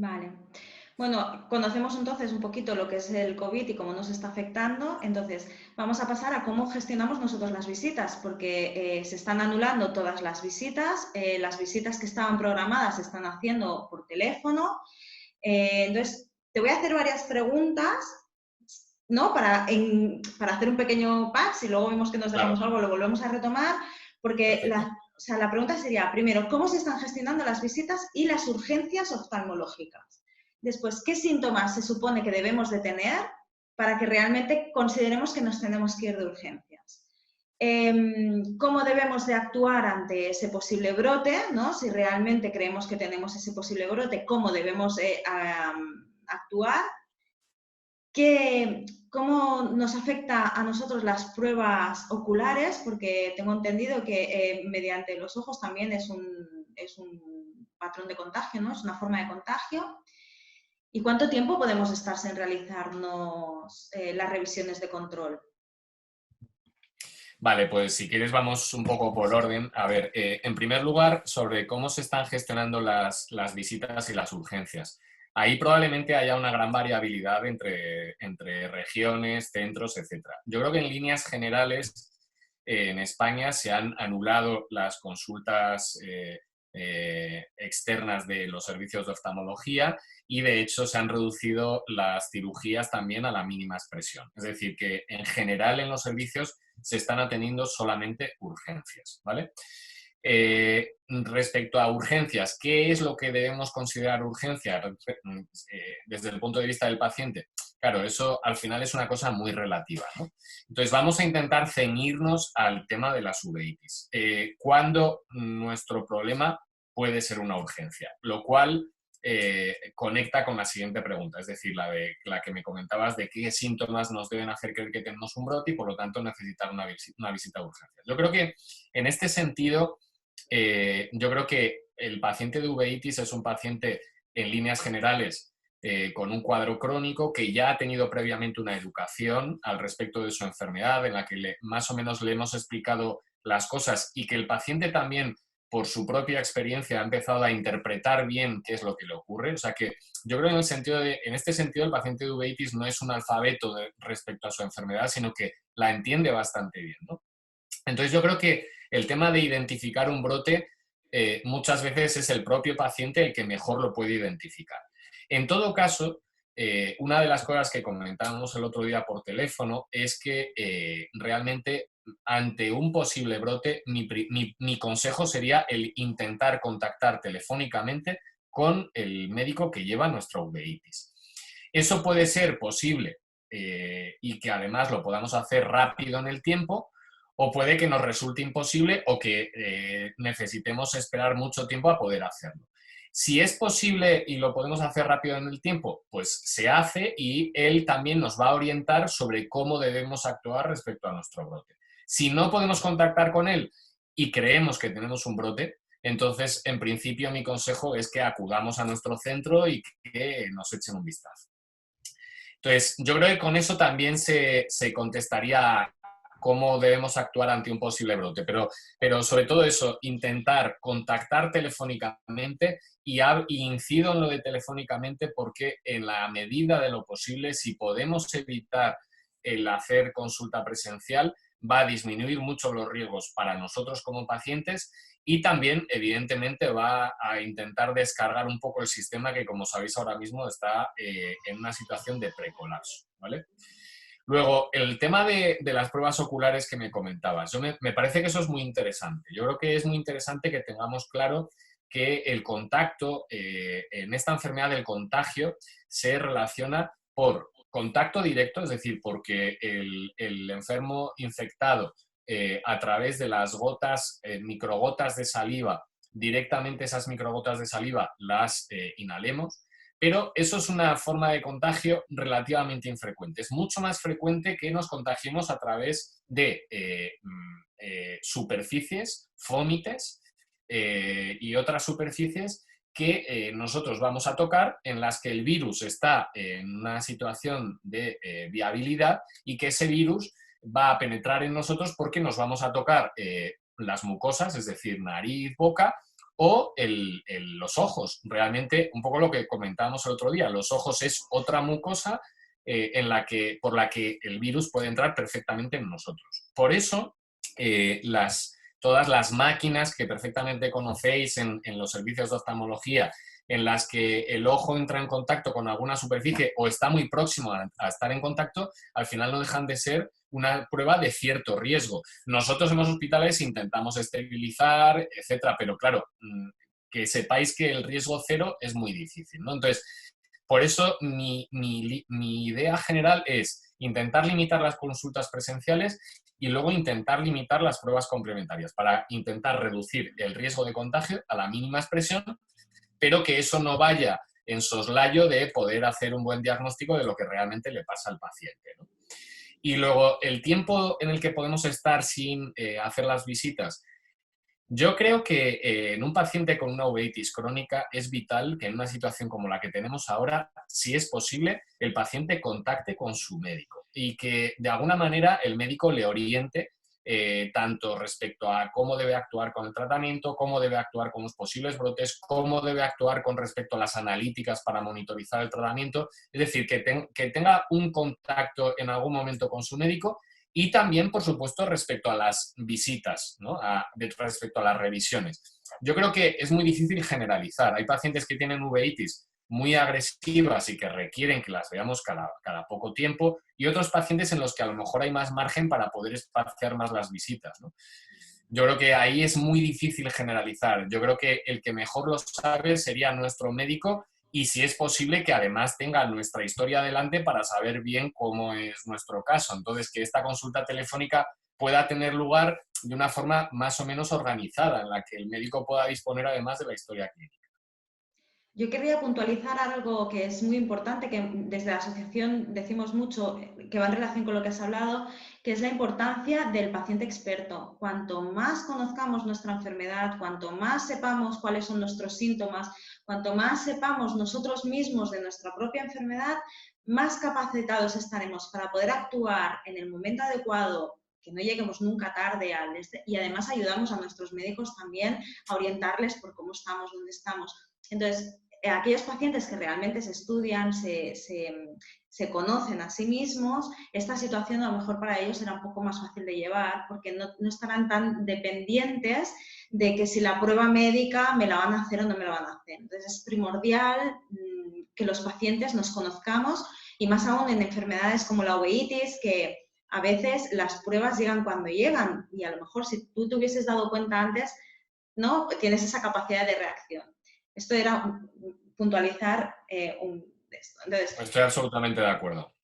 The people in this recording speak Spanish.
Vale. Bueno, conocemos entonces un poquito lo que es el COVID y cómo nos está afectando. Entonces, vamos a pasar a cómo gestionamos nosotros las visitas, porque se están anulando todas las visitas que estaban programadas se están haciendo por teléfono. Entonces, te voy a hacer varias preguntas, ¿no? Para hacer un pequeño pack, si luego vemos que nos Claro. dejamos algo, lo volvemos a retomar, porque Perfecto. o sea, la pregunta sería, primero, ¿cómo se están gestionando las visitas y las urgencias oftalmológicas? Después, ¿qué síntomas se supone que debemos de tener para que realmente consideremos que nos tenemos que ir de urgencias? ¿Cómo debemos de actuar ante ese posible brote? ¿No? Si realmente creemos que tenemos ese posible brote, ¿cómo debemos actuar? ¿Cómo nos afecta a nosotros las pruebas oculares? Porque tengo entendido que mediante los ojos también es un patrón de contagio, ¿no? Es una forma de contagio. ¿Y cuánto tiempo podemos estar sin realizarnos las revisiones de control? Vale, pues si quieres vamos un poco por orden. A ver, en primer lugar, sobre cómo se están gestionando las visitas y las urgencias. Ahí probablemente haya una gran variabilidad entre regiones, centros, etcétera. Yo creo que en líneas generales en España se han anulado las consultas externas de los servicios de oftalmología y de hecho se han reducido las cirugías también a la mínima expresión. Es decir, que en general en los servicios se están atendiendo solamente urgencias, ¿vale? Respecto a urgencias, ¿qué es lo que debemos considerar urgencia desde el punto de vista del paciente? Claro, eso al final es una cosa muy relativa, ¿no? Entonces vamos a intentar ceñirnos al tema de las uveitis. ¿Cuándo nuestro problema puede ser una urgencia? Lo cual conecta con la siguiente pregunta, es decir, la que me comentabas de qué síntomas nos deben hacer creer que tenemos un brote y por lo tanto necesitar una visita a urgencias. Yo creo que en este sentido, yo creo que el paciente de uveitis es un paciente en líneas generales con un cuadro crónico que ya ha tenido previamente una educación al respecto de su enfermedad en la que más o menos le hemos explicado las cosas y que el paciente también por su propia experiencia ha empezado a interpretar bien qué es lo que le ocurre. O sea que yo creo que en este sentido el paciente de uveitis no es un alfabeto respecto a su enfermedad, sino que la entiende bastante bien, ¿no? Entonces yo creo que el tema de identificar un brote muchas veces es el propio paciente el que mejor lo puede identificar. En todo caso, una de las cosas que comentábamos el otro día por teléfono es que realmente ante un posible brote mi consejo sería el intentar contactar telefónicamente con el médico que lleva nuestra uveitis. Eso puede ser posible y que además lo podamos hacer rápido en el tiempo, o puede que nos resulte imposible o que necesitemos esperar mucho tiempo a poder hacerlo. Si es posible y lo podemos hacer rápido en el tiempo, pues se hace y él también nos va a orientar sobre cómo debemos actuar respecto a nuestro brote. Si no podemos contactar con él y creemos que tenemos un brote, entonces en principio mi consejo es que acudamos a nuestro centro y que nos echen un vistazo. Entonces, yo creo que con eso también se contestaría cómo debemos actuar ante un posible brote, pero sobre todo eso, intentar contactar telefónicamente y incido en lo de telefónicamente porque en la medida de lo posible, si podemos evitar el hacer consulta presencial, va a disminuir mucho los riesgos para nosotros como pacientes y también, evidentemente, va a intentar descargar un poco el sistema que, como sabéis, ahora mismo está en una situación de precolapso, ¿vale? Luego, el tema de las pruebas oculares que me comentabas, me parece que eso es muy interesante. Yo creo que es muy interesante que tengamos claro que el contacto, en esta enfermedad del contagio, se relaciona por contacto directo, es decir, porque el enfermo infectado a través de las gotas, microgotas de saliva, directamente esas microgotas de saliva las inhalemos, pero eso es una forma de contagio relativamente infrecuente. Es mucho más frecuente que nos contagiemos a través de superficies, fómites y otras superficies que nosotros vamos a tocar en las que el virus está en una situación de viabilidad y que ese virus va a penetrar en nosotros porque nos vamos a tocar las mucosas, es decir, nariz, boca, o los ojos. Realmente, un poco lo que comentábamos el otro día, los ojos es otra mucosa por la que el virus puede entrar perfectamente en nosotros. Por eso, todas las máquinas que perfectamente conocéis en los servicios de oftalmología, en las que el ojo entra en contacto con alguna superficie o está muy próximo a estar en contacto, al final no dejan de ser una prueba de cierto riesgo. Nosotros en los hospitales intentamos esterilizar, etcétera, pero claro, que sepáis que el riesgo cero es muy difícil, ¿no? Entonces, por eso mi idea general es intentar limitar las consultas presenciales y luego intentar limitar las pruebas complementarias para intentar reducir el riesgo de contagio a la mínima expresión, pero que eso no vaya en soslayo de poder hacer un buen diagnóstico de lo que realmente le pasa al paciente, ¿no? Y luego, el tiempo en el que podemos estar sin hacer las visitas. Yo creo que en un paciente con una uveitis crónica es vital que en una situación como la que tenemos ahora, si es posible, el paciente contacte con su médico y que de alguna manera el médico le oriente tanto respecto a cómo debe actuar con el tratamiento, cómo debe actuar con los posibles brotes, cómo debe actuar con respecto a las analíticas para monitorizar el tratamiento. Es decir, que tenga un contacto en algún momento con su médico. Y también, por supuesto, respecto a las visitas, ¿no? Respecto a las revisiones. Yo creo que es muy difícil generalizar. Hay pacientes que tienen uveitis muy agresivas y que requieren que las veamos cada poco tiempo, y otros pacientes en los que a lo mejor hay más margen para poder espaciar más las visitas, ¿no? Yo creo que ahí es muy difícil generalizar. Yo creo que el que mejor lo sabe sería nuestro médico, y si es posible que además tenga nuestra historia adelante para saber bien cómo es nuestro caso. Entonces, que esta consulta telefónica pueda tener lugar de una forma más o menos organizada, en la que el médico pueda disponer además de la historia clínica. Yo querría puntualizar algo que es muy importante, que desde la asociación decimos mucho, que va en relación con lo que has hablado, que es la importancia del paciente experto. Cuanto más conozcamos nuestra enfermedad, cuanto más sepamos cuáles son nuestros síntomas, cuanto más sepamos nosotros mismos de nuestra propia enfermedad, más capacitados estaremos para poder actuar en el momento adecuado, que no lleguemos nunca tarde y además ayudamos a nuestros médicos también a orientarles por cómo estamos, dónde estamos. Entonces, aquellos pacientes que realmente se estudian, se conocen a sí mismos, esta situación a lo mejor para ellos será un poco más fácil de llevar porque no estarán tan dependientes de que si la prueba médica me la van a hacer o no me la van a hacer. Entonces, es primordial que los pacientes nos conozcamos y más aún en enfermedades como la uveitis, que a veces las pruebas llegan cuando llegan y a lo mejor si tú te hubieses dado cuenta antes, ¿no? Tienes esa capacidad de reacción. Esto era puntualizar esto. Entonces, Estoy absolutamente de acuerdo.